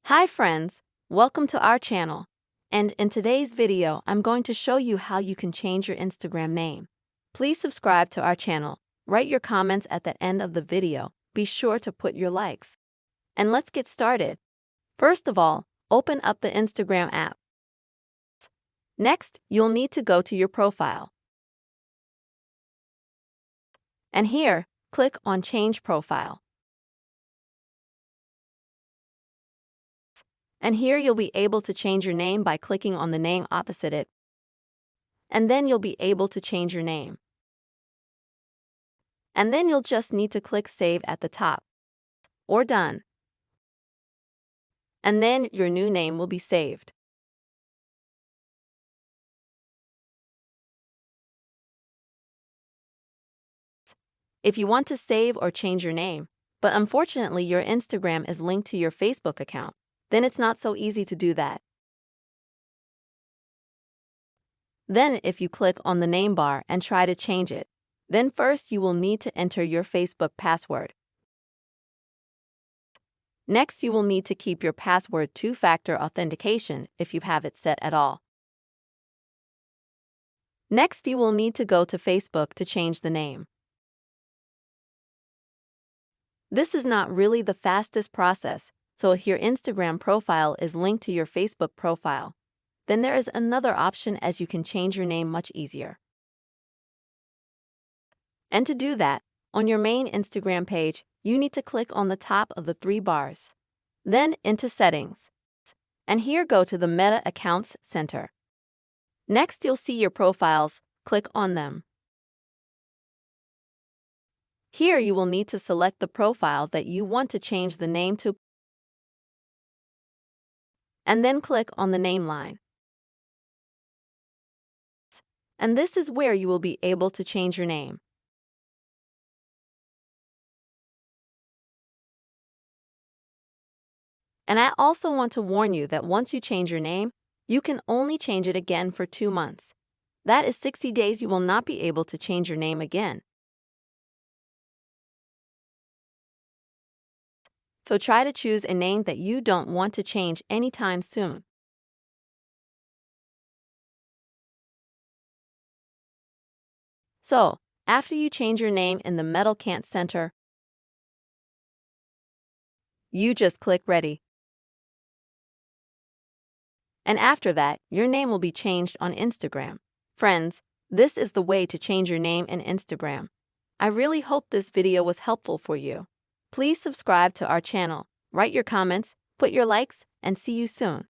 Hi friends, welcome to our channel. And in today's video, I'm going to show you how you can change your Instagram name. Please subscribe to our channel, write your comments at the end of the video, be sure to put your likes. And let's get started. First of all, open up the Instagram app. Next, you'll need to go to your profile. And here, click on Change Profile. And here you'll be able to change your name by clicking on the name opposite it. And then you'll be able to change your name. And then you'll just need to click Save at the top. Or Done. And then your new name will be saved. If you want to save or change your name, but unfortunately your Instagram is linked to your Facebook account, then it's not so easy to do that. Then if you click on the name bar and try to change it, then first you will need to enter your Facebook password. Next, you will need to keep your password two-factor authentication if you have it set at all. Next, you will need to go to Facebook to change the name. This is not really the fastest process, so if your Instagram profile is linked to your Facebook profile, then there is another option as you can change your name much easier. And to do that, on your main Instagram page, you need to click on the top of the three bars. Then into Settings. And here go to the Meta Accounts Center. Next, you'll see your profiles. Click on them. Here you will need to select the profile that you want to change the name to. And then click on the name line. And this is where you will be able to change your name. And I also want to warn you that once you change your name, you can only change it again for 2 months. That is 60 days you will not be able to change your name again. So try to choose a name that you don't want to change anytime soon. So, after you change your name in the Meta Accounts Center, you just click Ready. And after that, your name will be changed on Instagram. Friends, this is the way to change your name in Instagram. I really hope this video was helpful for you. Please subscribe to our channel, write your comments, put your likes, and see you soon.